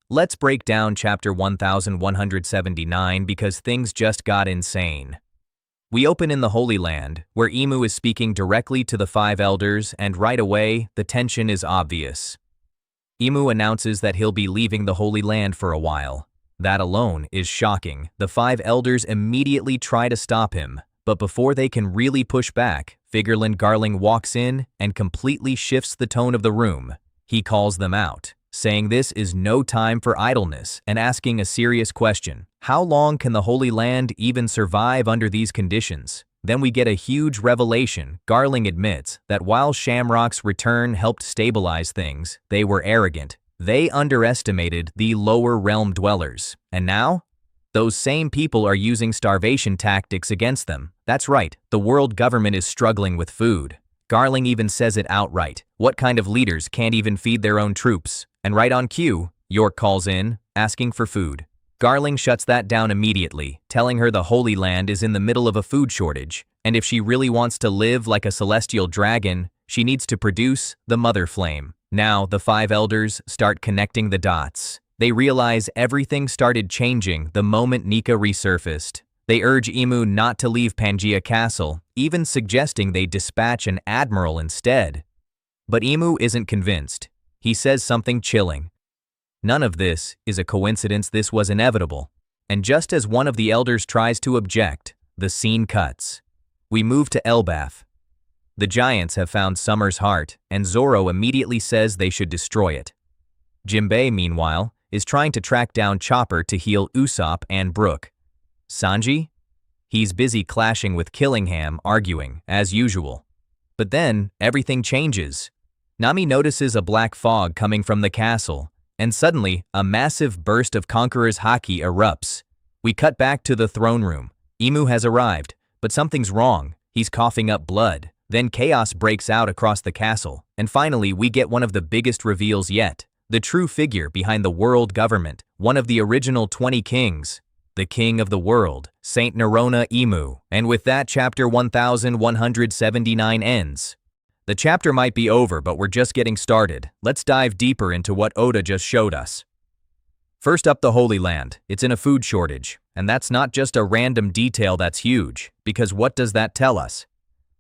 Let's break down chapter 1179 because things just got insane. We open in the Holy Land, where Imu is speaking directly to the five elders, and right away, the tension is obvious. Imu announces that he'll be leaving the Holy Land for a while. That alone is shocking. The five elders immediately try to stop him, but before they can really push back, Figurlin Garling walks in and completely shifts the tone of the room. He calls them out, saying this is no time for idleness and asking a serious question. How long can the Holy Land even survive under these conditions? Then we get a huge revelation. Garling admits that while Shamrock's return helped stabilize things, they were arrogant. They underestimated the lower realm dwellers. And now? Those same people are using starvation tactics against them. That's right, the world government is struggling with food. Garling even says it outright. What kind of leaders can't even feed their own troops? And right on cue, York calls in, asking for food. Garling shuts that down immediately, telling her the Holy Land is in the middle of a food shortage, and if she really wants to live like a celestial dragon, she needs to produce the Mother Flame. Now, the five elders start connecting the dots. They realize everything started changing the moment Nika resurfaced. They urge Imu not to leave Pangaea Castle, even suggesting they dispatch an admiral instead. But Imu isn't convinced. He says something chilling. None of this is a coincidence, this was inevitable. And just as one of the elders tries to object, the scene cuts. We move to Elbaf. The giants have found Summer's heart, and Zoro immediately says they should destroy it. Jinbei, meanwhile, is trying to track down Chopper to heal Usopp and Brook. Sanji? He's busy clashing with Killingham, arguing, as usual. But then, everything changes. Nami notices a black fog coming from the castle, and suddenly, a massive burst of Conqueror's haki erupts. We cut back to the throne room. Imu has arrived, but something's wrong. He's coughing up blood. Then chaos breaks out across the castle, and finally we get one of the biggest reveals yet. The true figure behind the world government, one of the original 20 kings, the king of the world, Saint Nerona Imu. And with that, chapter 1179 ends. The chapter might be over, but we're just getting started. Let's dive deeper into what Oda just showed us. First up, the Holy Land. It's in a food shortage, and that's not just a random detail, that's huge, because what does that tell us?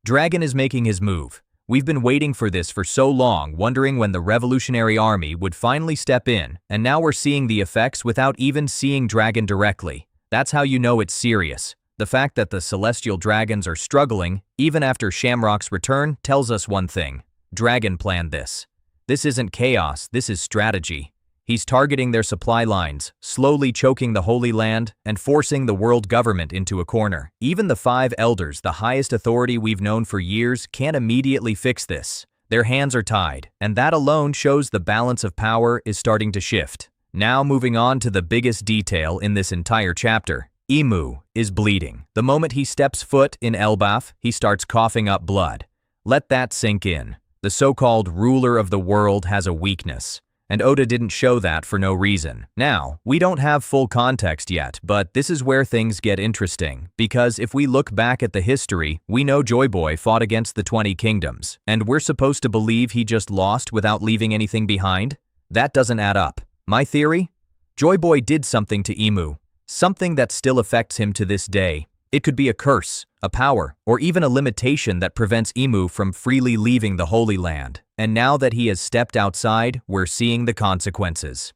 Dragon is making his move. We've been waiting for this for so long, wondering when the Revolutionary Army would finally step in, and now we're seeing the effects without even seeing Dragon directly. That's how you know it's serious. The fact that the Celestial Dragons are struggling, even after Shamrock's return, tells us one thing. Dragon planned this. This isn't chaos, this is strategy. He's targeting their supply lines, slowly choking the Holy Land, and forcing the world government into a corner. Even the five elders, the highest authority we've known for years, can't immediately fix this. Their hands are tied, and that alone shows the balance of power is starting to shift. Now moving on to the biggest detail in this entire chapter. Imu is bleeding. The moment he steps foot in Elbaf, he starts coughing up blood. Let that sink in. The so-called ruler of the world has a weakness. And Oda didn't show that for no reason. Now, we don't have full context yet, but this is where things get interesting, because if we look back at the history, we know Joy Boy fought against the 20 kingdoms, and we're supposed to believe he just lost without leaving anything behind? That doesn't add up. My theory? Joy Boy did something to Imu, something that still affects him to this day. It could be a curse, a power, or even a limitation that prevents Imu from freely leaving the Holy Land. And now that he has stepped outside, we're seeing the consequences.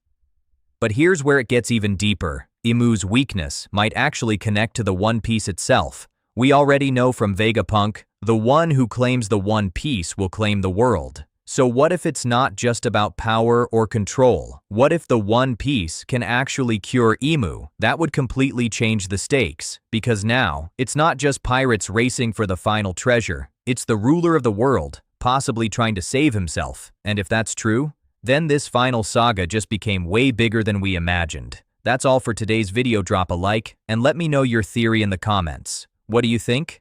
But here's where it gets even deeper. Imu's weakness might actually connect to the One Piece itself. We already know from Vegapunk, the one who claims the One Piece will claim the world. So what if it's not just about power or control? What if the One Piece can actually cure Imu? That would completely change the stakes, because now, it's not just pirates racing for the final treasure, it's the ruler of the world, possibly trying to save himself. And if that's true, then this final saga just became way bigger than we imagined. That's all for today's video. Drop a like, and let me know your theory in the comments. What do you think?